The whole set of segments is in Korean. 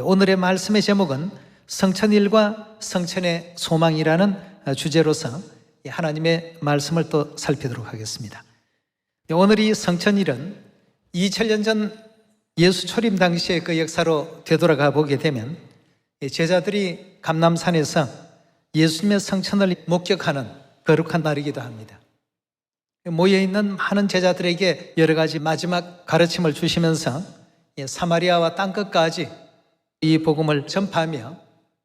오늘의 말씀의 제목은 성천일과 성천의 소망이라는 주제로서 하나님의 말씀을 또 살피도록 하겠습니다. 오늘 이 성천일은 2000년 전 예수 초림 당시의 그 역사로 되돌아가 보게 되면 제자들이 감람산에서 예수님의 성천을 목격하는 거룩한 날이기도 합니다. 모여있는 많은 제자들에게 여러 가지 마지막 가르침을 주시면서 사마리아와 땅끝까지 이 복음을 전파하며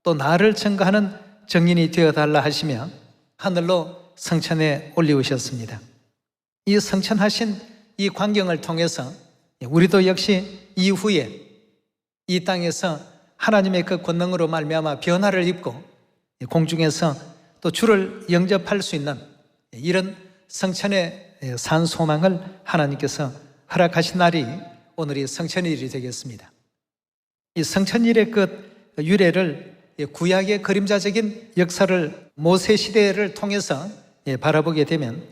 또 나를 증거하는 증인이 되어달라 하시며 하늘로 성천에 올리우셨습니다. 이 성천하신 이 광경을 통해서 우리도 역시 이후에 이 땅에서 하나님의 그 권능으로 말미암아 변화를 입고 공중에서 또 주를 영접할 수 있는 이런 성천의 산 소망을 하나님께서 허락하신 날이 오늘이 성천일이 되겠습니다. 이 성천일의 그 유래를 구약의 그림자적인 역사를 모세 시대를 통해서 바라보게 되면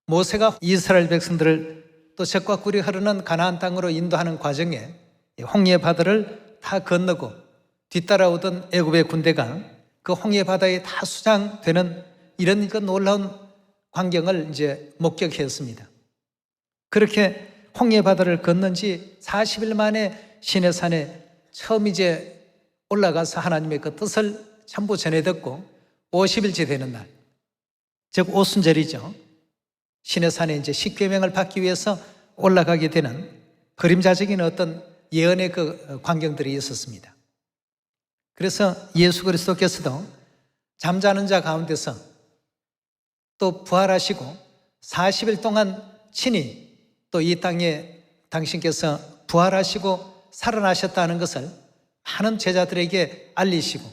모세가 이스라엘 백성들을 또 젖과 꿀이 흐르는 가나안 땅으로 인도하는 과정에 홍해 바다를 다 건너고 뒤따라오던 애굽의 군대가 그 홍해 바다에 다 수장되는 이런 그 놀라운 광경을 이제 목격했습니다. 그렇게 홍해 바다를 건넌 지 40일 만에 시내산에 처음 이제 올라가서 하나님의 그 뜻을 전부 전해 듣고 50일째 되는 날, 즉 오순절이죠. 시내산에 이제 십계명을 받기 위해서 올라가게 되는 그림자적인 어떤 예언의 그 광경들이 있었습니다. 그래서 예수 그리스도께서도 잠자는 자 가운데서 또 부활하시고 40일 동안 친히 또 이 땅에 당신께서 부활하시고 살아나셨다는 것을 많은 제자들에게 알리시고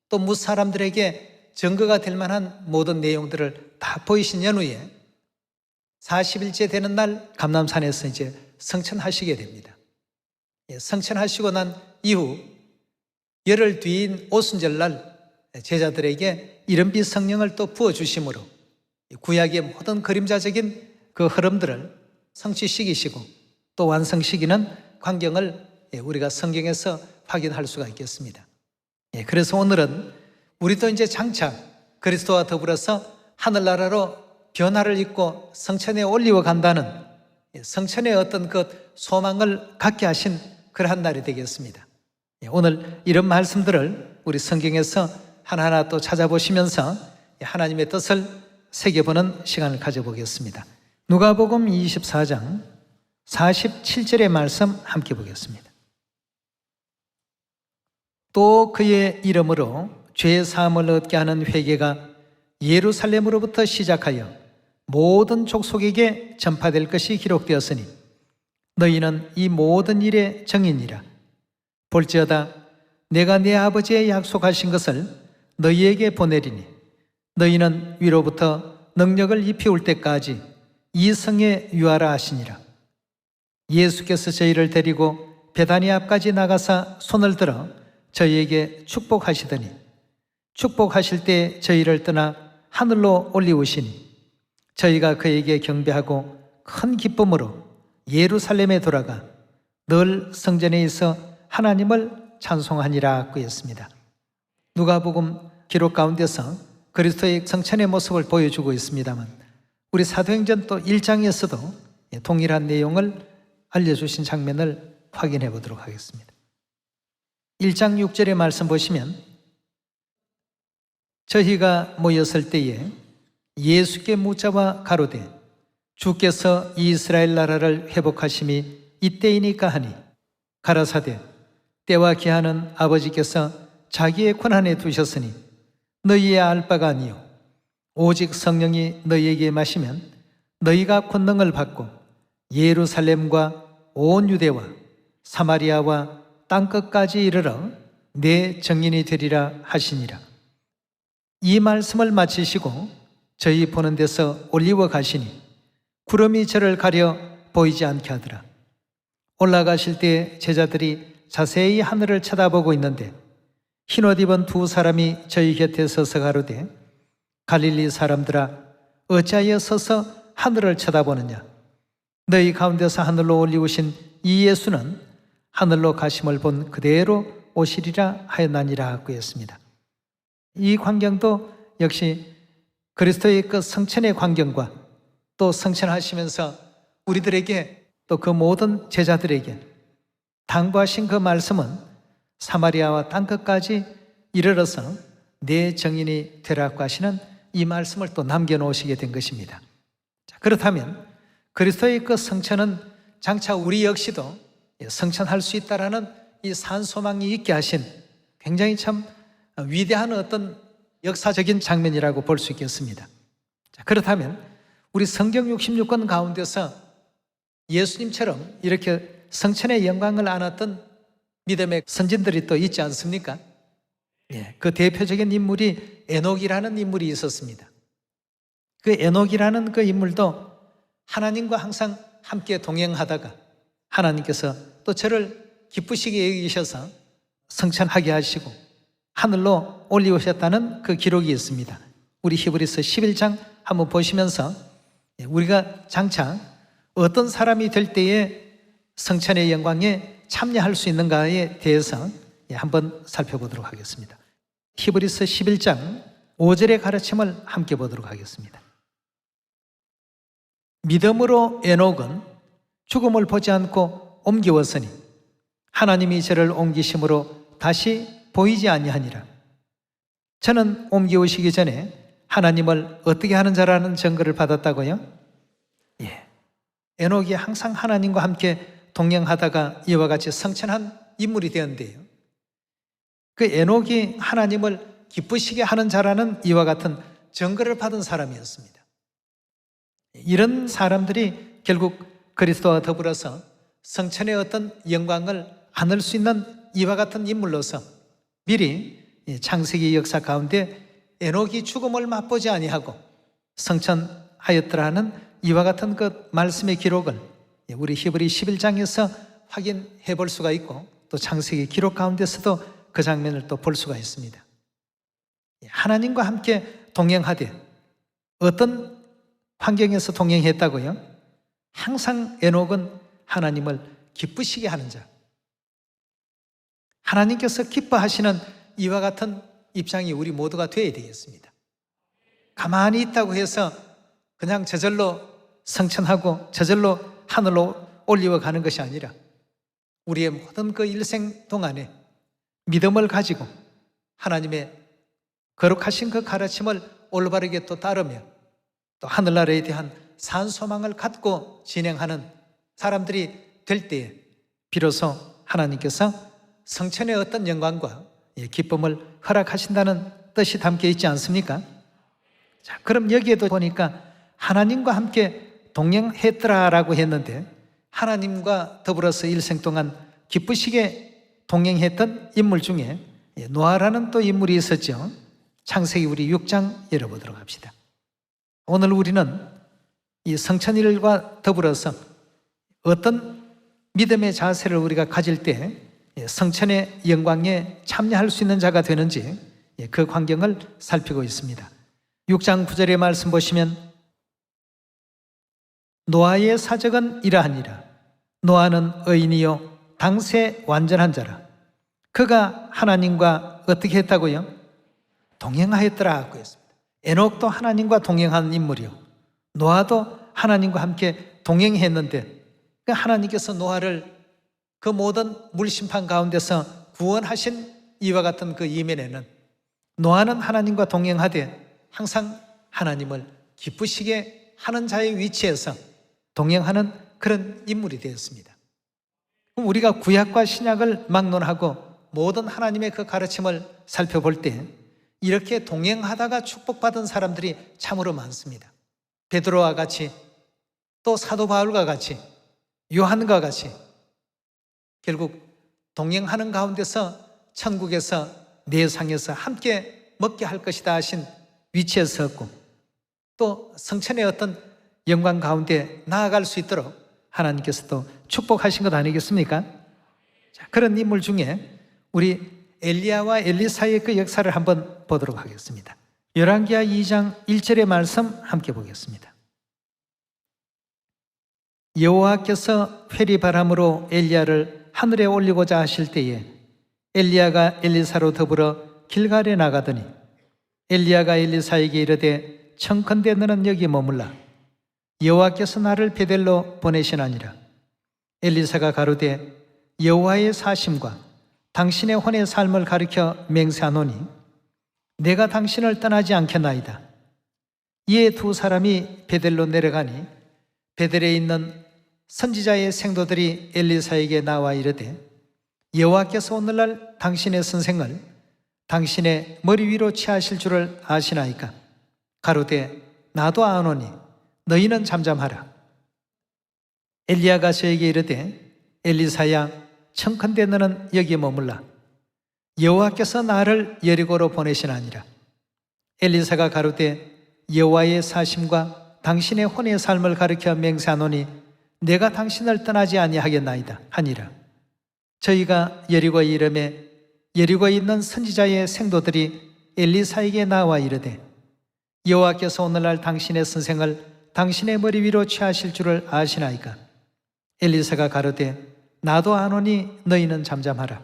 또 무사람들에게 증거가 될 만한 모든 내용들을 다 보이신 연후에 40일째 되는 날 감람산에서 이제 성천하시게 됩니다. 성천하시고 난 이후 열흘 뒤인 오순절날 제자들에게 이른빛 성령을 또 부어주심으로 구약의 모든 그림자적인 그 흐름들을 성취시키시고 또 완성시키는 광경을 우리가 성경에서 확인할 수가 있겠습니다. 그래서 오늘은 우리도 이제 장차 그리스도와 더불어서 하늘나라로 변화를 입고 성천에 올리워 간다는 성천의 어떤 그 소망을 갖게 하신 그러한 날이 되겠습니다. 오늘 이런 말씀들을 우리 성경에서 하나하나 또 찾아보시면서 하나님의 뜻을 새겨보는 시간을 가져보겠습니다. 누가복음 24장 47절의 말씀 함께 보겠습니다. 또 그의 이름으로 죄 사함을 얻게 하는 회개가 예루살렘으로부터 시작하여 모든 족속에게 전파될 것이 기록되었으니 너희는 이 모든 일의 증인이라. 볼지어다 내가 내 아버지의 약속하신 것을 너희에게 보내리니 너희는 위로부터 능력을 입혀올 때까지 이 성에 유하라 하시니라. 예수께서 저희를 데리고 베다니 앞까지 나가사 손을 들어 저희에게 축복하시더니 축복하실 때 저희를 떠나 하늘로 올리우시니 저희가 그에게 경배하고 큰 기쁨으로 예루살렘에 돌아가 늘 성전에 있어 하나님을 찬송하니라 그였습니다. 누가복음 기록 가운데서 그리스도의 성천의 모습을 보여주고 있습니다만 우리 사도행전 또 1장에서도 동일한 내용을 알려주신 장면을 확인해 보도록 하겠습니다. 1장 6절의 말씀 보시면 저희가 모였을 때에 예수께 묻자와 가로되 주께서 이스라엘 나라를 회복하심이 이때이니까 하니 가라사대 때와 기한은 아버지께서 자기의 권한에 두셨으니 너희의 알 바가 아니요 오직 성령이 너희에게 마시면 너희가 권능을 받고 예루살렘과 온 유대와 사마리아와 땅끝까지 이르러 내 증인이 되리라 하시니라. 이 말씀을 마치시고 저희 보는 데서 올리워 가시니 구름이 저를 가려 보이지 않게 하더라. 올라가실 때 제자들이 자세히 하늘을 쳐다보고 있는데 흰옷 입은 두 사람이 저희 곁에 서서 가로되 갈릴리 사람들아 어찌하여 서서 하늘을 쳐다보느냐. 너희 가운데서 하늘로 올리우신 이 예수는 하늘로 가심을 본 그대로 오시리라 하였나니라 그였습니다. 이 광경도 역시 그리스도의 그 성천의 광경과 또 성천하시면서 우리들에게 또 그 모든 제자들에게 당부하신 그 말씀은 사마리아와 땅끝까지 이르러서 내 정인이 되라고 하시는 이 말씀을 또 남겨놓으시게 된 것입니다. 자, 그렇다면 그리스도의 그 성천은 장차 우리 역시도 성천할 수 있다라는 이 산소망이 있게 하신 굉장히 참 위대한 어떤 역사적인 장면이라고 볼 수 있겠습니다. 자, 그렇다면 우리 성경 66권 가운데서 예수님처럼 이렇게 성천의 영광을 안았던 믿음의 선진들이 또 있지 않습니까? 그 대표적인 인물이 에녹이라는 인물이 있었습니다. 그 에녹이라는 그 인물도 하나님과 항상 함께 동행하다가 하나님께서 또 저를 기쁘시게 여기셔서 성천하게 하시고 하늘로 올리우셨다는 그 기록이 있습니다. 우리 히브리서 11장 한번 보시면서 우리가 장차 어떤 사람이 될 때에 성천의 영광에 참여할 수 있는가에 대해서 한번 살펴보도록 하겠습니다. 히브리서 11장 5절의 가르침을 함께 보도록 하겠습니다. 믿음으로 에녹은 죽음을 보지 않고 옮기웠으니 하나님이 저를 옮기심으로 다시 보이지 아니하니라. 저는 옮기우시기 전에 하나님을 어떻게 하는 자라는 증거를 받았다고요? 에녹이 항상 하나님과 함께 동행하다가 이와 같이 성천한 인물이 되었는데요, 그 에녹이 하나님을 기쁘시게 하는 자라는 이와 같은 증거를 받은 사람이었습니다. 이런 사람들이 결국 그리스도와 더불어서 성천의 어떤 영광을 안을 수 있는 이와 같은 인물로서 미리 창세기 역사 가운데 에녹이 죽음을 맛보지 아니하고 성천하였더라는 이와 같은 그 말씀의 기록을 우리 히브리 11장에서 확인해 볼 수가 있고 또 창세기 기록 가운데서도 그 장면을 또 볼 수가 있습니다. 하나님과 함께 동행하되 어떤 환경에서 동행했다고요? 항상 에녹은 하나님을 기쁘시게 하는 자, 하나님께서 기뻐하시는 이와 같은 입장이 우리 모두가 되어야 되겠습니다. 가만히 있다고 해서 그냥 저절로 성천하고 저절로 하늘로 올리워 가는 것이 아니라 우리의 모든 그 일생 동안에 믿음을 가지고 하나님의 거룩하신 그 가르침을 올바르게 또 따르며 또 하늘나라에 대한 산소망을 갖고 진행하는 사람들이 될 때에 비로소 하나님께서 성천의 어떤 영광과 기쁨을 허락하신다는 뜻이 담겨 있지 않습니까? 자, 그럼 여기에도 보니까 하나님과 함께 동행했더라라고 했는데 하나님과 더불어서 일생 동안 기쁘시게 동행했던 인물 중에 노아라는 또 인물이 있었죠. 창세기 우리 6장 열어보도록 합시다. 오늘 우리는 이 성천일과 더불어서 어떤 믿음의 자세를 우리가 가질 때 성천의 영광에 참여할 수 있는 자가 되는지 그 광경을 살피고 있습니다. 6장 9절의 말씀 보시면 노아의 사적은 이러하니라. 노아는 의인이요 당세 완전한 자라. 그가 하나님과 어떻게 했다고요? 동행하였더라고 했습니다. 에녹도 하나님과 동행한 인물이요, 노아도 하나님과 함께 동행했는데 그 하나님께서 노아를 그 모든 물심판 가운데서 구원하신 이와 같은 그 이면에는 노아는 하나님과 동행하되 항상 하나님을 기쁘시게 하는 자의 위치에서 동행하는 그런 인물이 되었습니다. 그럼 우리가 구약과 신약을 막론하고 모든 하나님의 그 가르침을 살펴볼 때 이렇게 동행하다가 축복받은 사람들이 참으로 많습니다. 베드로와 같이 또 사도 바울과 같이 요한과 같이 결국 동행하는 가운데서 천국에서 내상에서 함께 먹게 할 것이다 하신 위치에 섰고 또 성천의 어떤 영광 가운데 나아갈 수 있도록 하나님께서도 축복하신 것 아니겠습니까? 자, 그런 인물 중에 우리 엘리야와 엘리사의 그 역사를 한번 보도록 하겠습니다. 열왕기하 2장 1절의 말씀 함께 보겠습니다. 여호와께서 회리바람으로 엘리야를 하늘에 올리고자 하실 때에 엘리야가 엘리사로 더불어 길갈에 나가더니 엘리야가 엘리사에게 이르되 청컨대 너는 여기 머물라. 여호와께서 나를 베델로 보내시나니라. 엘리사가 가로되 여호와의 사심과 당신의 혼의 삶을 가리켜 맹세하노니 내가 당신을 떠나지 않겠나이다. 이에 두 사람이 베델로 내려가니 베델에 있는 선지자의 생도들이 엘리사에게 나와 이르되 여호와께서 오늘날 당신의 선생을 당신의 머리 위로 취하실 줄을 아시나이까? 가로되 나도 아노니 너희는 잠잠하라. 엘리야가 저에게 이르되 엘리사야 청컨대 너는 여기 머물라. 여호와께서 나를 여리고로 보내시나니라. 엘리사가 가로되 여호와의 사심과 당신의 혼의 삶을 가리켜 맹세하노니 내가 당신을 떠나지 아니하겠나이다 하니라. 저희가 여리고에 이르매 여리고에 있는 선지자의 생도들이 엘리사에게 나와 이르되 여호와께서 오늘날 당신의 선생을 당신의 머리 위로 취하실 줄을 아시나이까? 엘리사가 가로되 나도 아노니 너희는 잠잠하라.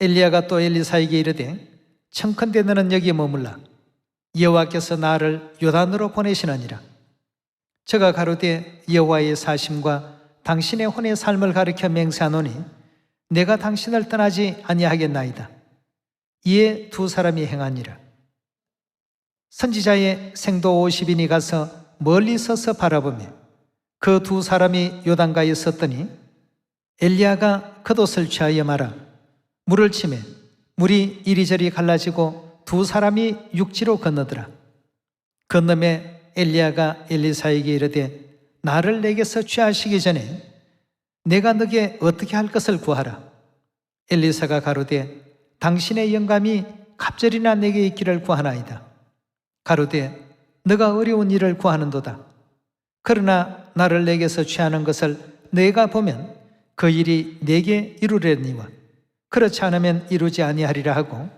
엘리야가 또 엘리사에게 이르되 청컨대 너는 여기 머물라. 여호와께서 나를 요단으로 보내시느니라. 저가 가로되 여호와의 사심과 당신의 혼의 삶을 가리켜 맹세하노니 내가 당신을 떠나지 아니하겠나이다. 이에 두 사람이 행하니라. 선지자의 생도 50인이 가서 멀리 서서 바라보며 그 두 사람이 요단가에 섰더니 엘리야가 겉옷을 취하여 말아 물을 치매 물이 이리저리 갈라지고 두 사람이 육지로 건너더라. 건너매 엘리야가 엘리사에게 이르되 나를 내게서 취하시기 전에 내가 너게 어떻게 할 것을 구하라. 엘리사가 가로되 당신의 영감이 갑절이나 내게 있기를 구하나이다. 가로되 너가 어려운 일을 구하는도다. 그러나 나를 내게서 취하는 것을 내가 보면 그 일이 내게 이루려니와 그렇지 않으면 이루지 아니하리라 하고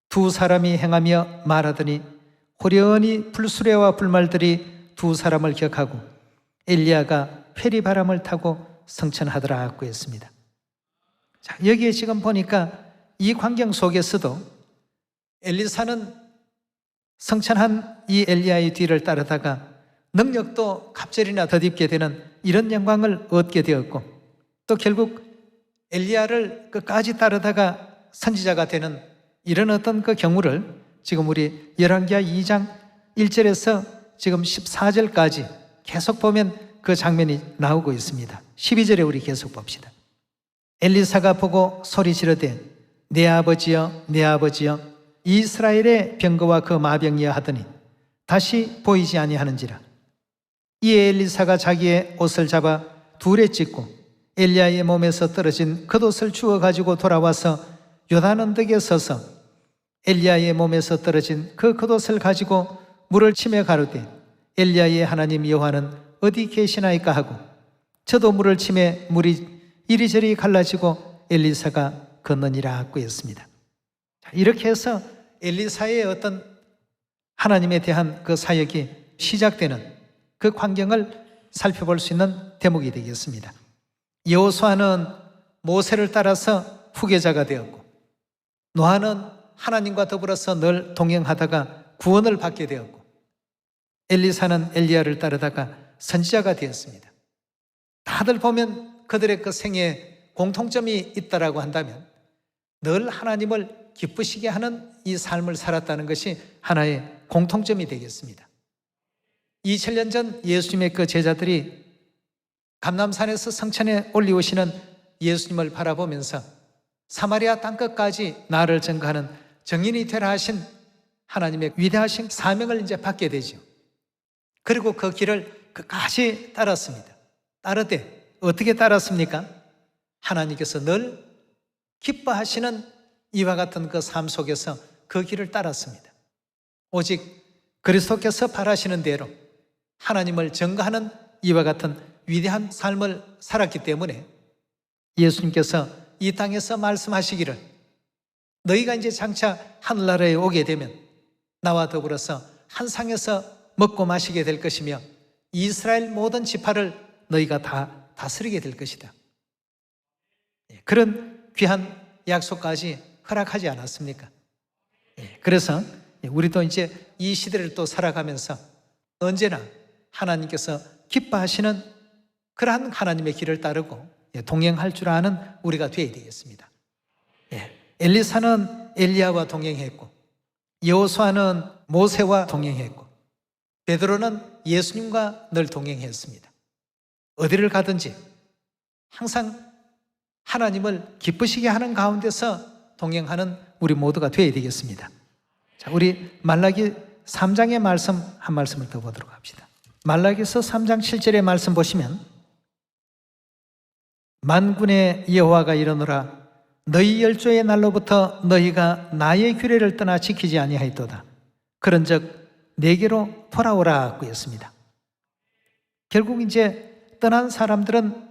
두 사람이 행하며 말하더니 호련히 불수레와 불말들이 두 사람을 격하고 엘리야가 회리바람을 타고 성천하더라 하고 했습니다. 자, 여기에 지금 보니까 이 광경 속에서도 엘리사는 성천한 이 엘리야의 뒤를 따르다가 능력도 갑절이나 덧입게 되는 이런 영광을 얻게 되었고 또 결국 엘리야를 끝까지 따르다가 선지자가 되는 이런 어떤 그 경우를 지금 우리 열왕기하 2장 1절에서 지금 14절까지 계속 보면 그 장면이 나오고 있습니다. 12절에 우리 계속 봅시다. 엘리사가 보고 소리 지르되 내 아버지여 내 아버지여 이스라엘의 병거와 그 마병이여 하더니 다시 보이지 아니하는지라. 이에 엘리사가 자기의 옷을 잡아 둘에 찢고 엘리야의 몸에서 떨어진 겉옷을 주워 가지고 돌아와서 요단 언덕에 서서 엘리야의 몸에서 떨어진 그 겉옷을 가지고 물을 치며 가로되 엘리야의 하나님 여호와는 어디 계시나이까 하고 저도 물을 치매 물이 이리저리 갈라지고 엘리사가 건너니라 하고 했습니다. 이렇게 해서 엘리사의 어떤 하나님에 대한 그 사역이 시작되는 그 광경을 살펴볼 수 있는 대목이 되겠습니다. 여호수아는 모세를 따라서 후계자가 되었고 노아는 하나님과 더불어서 늘 동행하다가 구원을 받게 되었고 엘리사는 엘리야를 따르다가 선지자가 되었습니다. 다들 보면 그들의 그 생애에 공통점이 있다라고 한다면 늘 하나님을 기쁘시게 하는 이 삶을 살았다는 것이 하나의 공통점이 되겠습니다. 2000년 전 예수님의 그 제자들이 감람산에서 성천에 올리우시는 예수님을 바라보면서 사마리아 땅끝까지 나를 증거하는 증인이 되라 하신 하나님의 위대하신 사명을 이제 받게 되죠. 그리고 그 길을 끝까지 따랐습니다. 따르되 어떻게 따랐습니까? 하나님께서 늘 기뻐하시는 이와 같은 그 삶 속에서 그 길을 따랐습니다. 오직 그리스도께서 바라시는 대로 하나님을 증거하는 이와 같은 위대한 삶을 살았기 때문에 예수님께서 이 땅에서 말씀하시기를 너희가 이제 장차 하늘나라에 오게 되면 나와 더불어서 한 상에서 먹고 마시게 될 것이며 이스라엘 모든 지파를 너희가 다 다스리게 될 것이다. 그런 귀한 약속까지 허락하지 않았습니까? 그래서 우리도 이제 이 시대를 또 살아가면서 언제나 하나님께서 기뻐하시는 그러한 하나님의 길을 따르고 동행할 줄 아는 우리가 되어야 되겠습니다. 엘리사는 엘리야와 동행했고, 여호수아는 모세와 동행했고, 베드로는 예수님과 늘 동행했습니다. 어디를 가든지 항상 하나님을 기쁘시게 하는 가운데서 동행하는 우리 모두가 되어야 되겠습니다. 자, 우리 말라기 3장의 말씀 한 말씀을 더 보도록 합시다. 말라기서 3장 7절의 말씀 보시면, 만군의 여호와가 이르노라, 너희 열조의 날로부터 너희가 나의 규례를 떠나 지키지 아니하였도다. 그런즉 내게로 돌아오라 하였습니다. 결국 이제 떠난 사람들은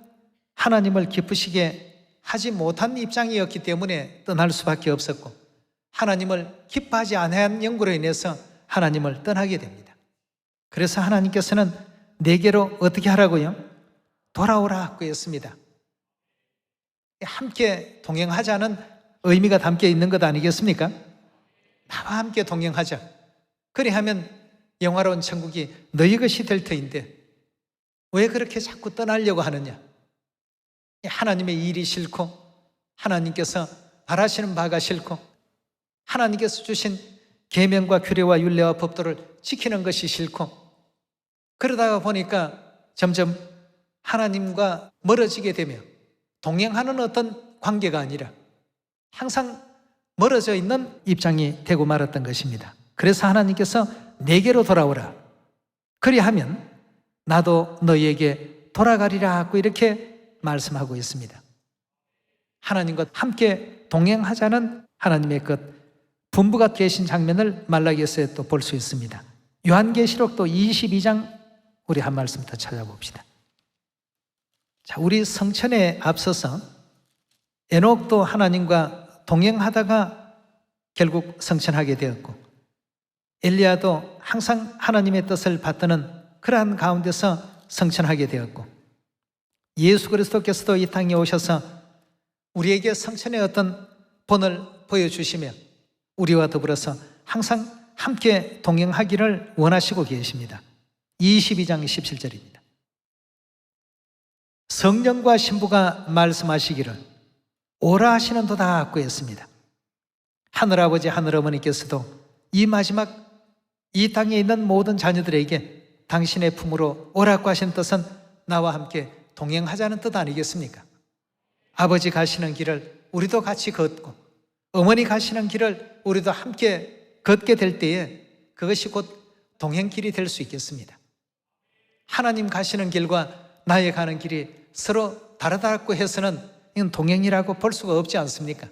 하나님을 기쁘시게 하지 못한 입장이었기 때문에 떠날 수밖에 없었고, 하나님을 기뻐하지 않은 영구로 인해서 하나님을 떠나게 됩니다. 그래서 하나님께서는 내게로 어떻게 하라고요? 돌아오라 하였습니다. 함께 동행하자는 의미가 담겨 있는 것 아니겠습니까? 나와 함께 동행하자. 그리하면 영화로운 천국이 너희 것이 될 터인데 왜 그렇게 자꾸 떠나려고 하느냐? 하나님의 일이 싫고, 하나님께서 바라시는 바가 싫고, 하나님께서 주신 계명과 규례와 율례와 법도를 지키는 것이 싫고, 그러다가 보니까 점점 하나님과 멀어지게 되며 동행하는 어떤 관계가 아니라 항상 멀어져 있는 입장이 되고 말았던 것입니다. 그래서 하나님께서 내게로 돌아오라. 그리하면 나도 너희에게 돌아가리라 하고 이렇게 말씀하고 있습니다. 하나님과 함께 동행하자는 하나님의 것 분부가 계신 장면을 말라기에서 또 볼 수 있습니다. 요한계시록도 22장 우리 한 말씀 더 찾아봅시다. 자, 우리 성천에 앞서서 에녹도 하나님과 동행하다가 결국 성천하게 되었고, 엘리야도 항상 하나님의 뜻을 받드는 그러한 가운데서 성천하게 되었고, 예수 그리스도께서도 이 땅에 오셔서 우리에게 성천의 어떤 본을 보여주시며 우리와 더불어서 항상 함께 동행하기를 원하시고 계십니다. 22장 17절입니다. 성령과 신부가 말씀하시기를 오라 하시는 도다 하고 했습니다. 하늘아버지 하늘어머니께서도 이 마지막 이 땅에 있는 모든 자녀들에게 당신의 품으로 오라고 하신 뜻은 나와 함께 동행하자는 뜻 아니겠습니까? 아버지 가시는 길을 우리도 같이 걷고, 어머니 가시는 길을 우리도 함께 걷게 될 때에 그것이 곧 동행길이 될 수 있겠습니다. 하나님 가시는 길과 나의 가는 길이 서로 다르다고 해서는 이건 동행이라고 볼 수가 없지 않습니까?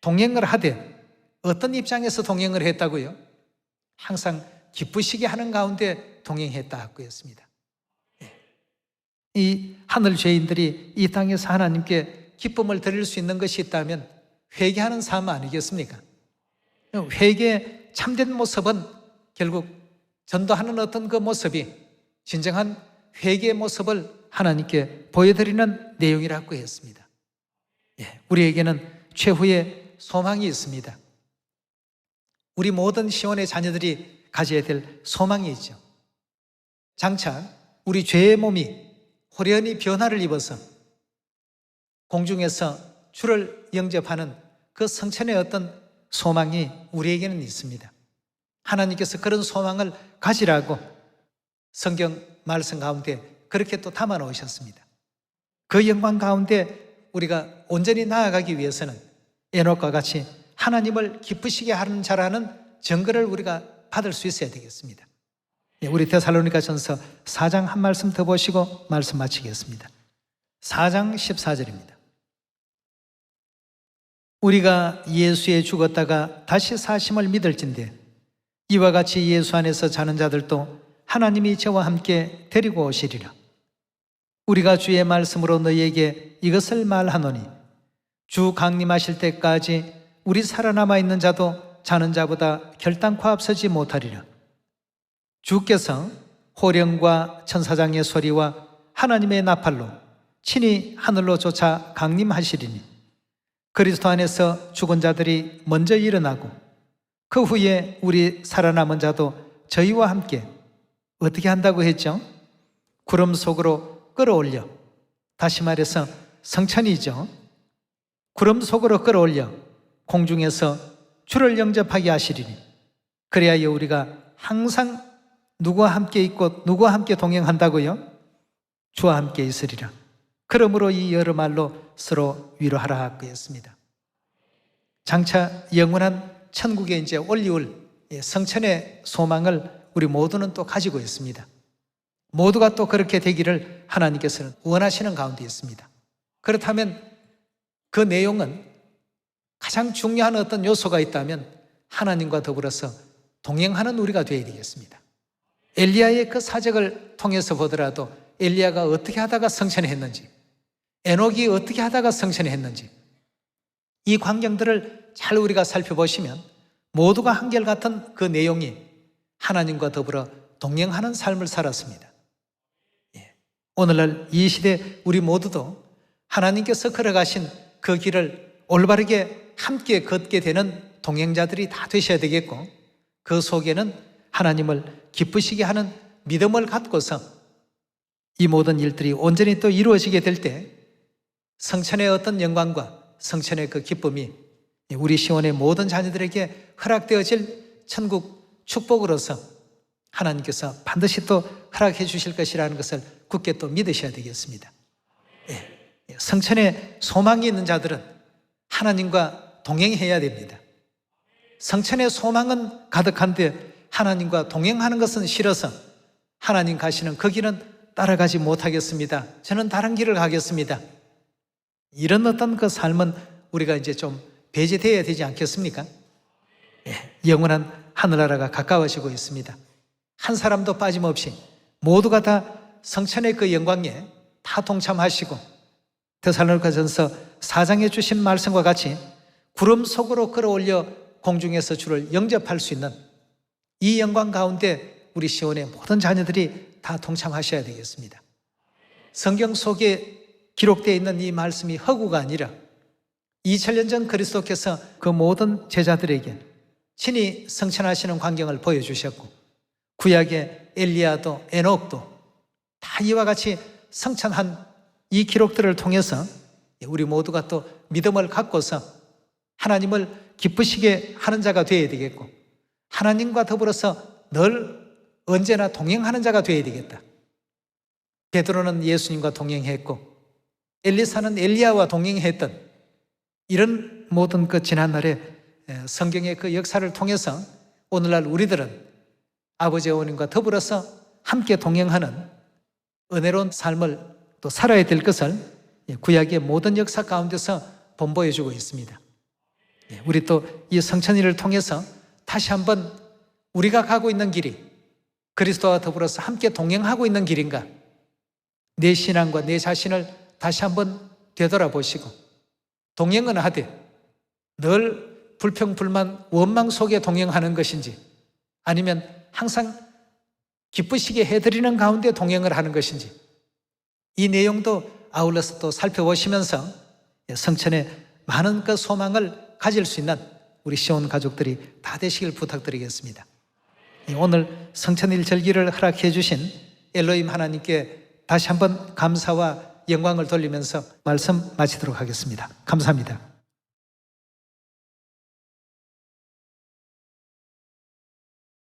동행을 하되 어떤 입장에서 동행을 했다고요? 항상 기쁘시게 하는 가운데 동행했다고 했습니다. 이 하늘 죄인들이 이 땅에서 하나님께 기쁨을 드릴 수 있는 것이 있다면 회개하는 삶 아니겠습니까? 회개의 참된 모습은 결국 전도하는 어떤 그 모습이 진정한 회개의 모습을 하나님께 보여드리는 내용이라고 했습니다. 우리에게는 최후의 소망이 있습니다. 우리 모든 시온의 자녀들이 가져야 될 소망이 있죠. 장차 우리 죄의 몸이 호련히 변화를 입어서 공중에서 주를 영접하는 그 성천의 어떤 소망이 우리에게는 있습니다. 하나님께서 그런 소망을 가지라고 성경 말씀 가운데 그렇게 또 담아 놓으셨습니다. 그 영광 가운데 우리가 온전히 나아가기 위해서는 에녹과 같이 하나님을 기쁘시게 하는 자라는 증거를 우리가 받을 수 있어야 되겠습니다. 우리 데살로니가전서 4장 한 말씀 더 보시고 말씀 마치겠습니다. 4장 14절입니다. 우리가 예수에 죽었다가 다시 사심을 믿을진대 이와 같이 예수 안에서 자는 자들도 하나님이 저와 함께 데리고 오시리라. 우리가 주의 말씀으로 너희에게 이것을 말하노니 주 강림하실 때까지 우리 살아남아 있는 자도 자는 자보다 결단코 앞서지 못하리라. 주께서 호령과 천사장의 소리와 하나님의 나팔로 친히 하늘로 쫓아 강림하시리니 그리스도 안에서 죽은 자들이 먼저 일어나고 그 후에 우리 살아남은 자도 저희와 함께 어떻게 한다고 했죠? 구름 속으로 끌어올려, 다시 말해서 성천이죠. 구름 속으로 끌어올려 공중에서 주를 영접하게 하시리니 그래야 우리가 항상 누구와 함께 있고 누구와 함께 동행한다고요? 주와 함께 있으리라. 그러므로 이 여러 말로 서로 위로하라 하고 했습니다. 장차 영원한 천국에 이제 올리올 성천의 소망을 우리 모두는 또 가지고 있습니다. 모두가 또 그렇게 되기를 하나님께서는 원하시는 가운데 있습니다. 그렇다면 그 내용은 가장 중요한 어떤 요소가 있다면 하나님과 더불어서 동행하는 우리가 되어야 되겠습니다. 엘리야의 그 사적을 통해서 보더라도 엘리야가 어떻게 하다가 성천했는지, 에녹이 어떻게 하다가 성천했는지, 이 광경들을 잘 우리가 살펴보시면 모두가 한결같은 그 내용이 하나님과 더불어 동행하는 삶을 살았습니다. 오늘날 이 시대 우리 모두도 하나님께서 걸어가신 그 길을 올바르게 함께 걷게 되는 동행자들이 다 되셔야 되겠고, 그 속에는 하나님을 기쁘시게 하는 믿음을 갖고서 이 모든 일들이 온전히 또 이루어지게 될 때 성천의 어떤 영광과 성천의 그 기쁨이 우리 시온의 모든 자녀들에게 허락되어질 천국 축복으로서 하나님께서 반드시 또 허락해 주실 것이라는 것을 굳게 또 믿으셔야 되겠습니다. 성천에 소망이 있는 자들은 하나님과 동행해야 됩니다. 성천의 소망은 가득한데 하나님과 동행하는 것은 싫어서 하나님 가시는 그 길은 따라가지 못하겠습니다. 저는 다른 길을 가겠습니다. 이런 어떤 그 삶은 우리가 이제 좀 배제되어야 되지 않겠습니까? 영원한 하늘나라가 가까워지고 있습니다. 한 사람도 빠짐없이 모두가 다 성천의 그 영광에 다 동참하시고 데살로니가전서 4장에 주신 말씀과 같이 구름 속으로 끌어올려 공중에서 주를 영접할 수 있는 이 영광 가운데 우리 시온의 모든 자녀들이 다 동참하셔야 되겠습니다. 성경 속에 기록되어 있는 이 말씀이 허구가 아니라 2000년 전 그리스도께서 그 모든 제자들에게 친히 성천하시는 광경을 보여주셨고, 구약의 엘리야도 에녹도 다 이와 같이 성천한 이 기록들을 통해서 우리 모두가 또 믿음을 갖고서 하나님을 기쁘시게 하는 자가 되어야 되겠고, 하나님과 더불어서 늘 언제나 동행하는 자가 되어야 되겠다. 베드로는 예수님과 동행했고 엘리사는 엘리야와 동행했던 이런 모든 그 지난날의 성경의 그 역사를 통해서 오늘날 우리들은 아버지 어머님과 더불어서 함께 동행하는 은혜로운 삶을 또 살아야 될 것을 구약의 모든 역사 가운데서 본보여주고 있습니다. 우리 또 이 성천일을 통해서 다시 한번 우리가 가고 있는 길이 그리스도와 더불어서 함께 동행하고 있는 길인가, 내 신앙과 내 자신을 다시 한번 되돌아보시고 동행은 하되 늘 불평불만 원망 속에 동행하는 것인지 아니면 항상 기쁘시게 해드리는 가운데 동행을 하는 것인지, 이 내용도 아울러서 또 살펴보시면서 성천에 많은 그 소망을 가질 수 있는 우리 시온 가족들이 다 되시길 부탁드리겠습니다. 오늘 성천일 절기를 허락해 주신 엘로힘 하나님께 다시 한번 감사와 영광을 돌리면서 말씀 마치도록 하겠습니다. 감사합니다.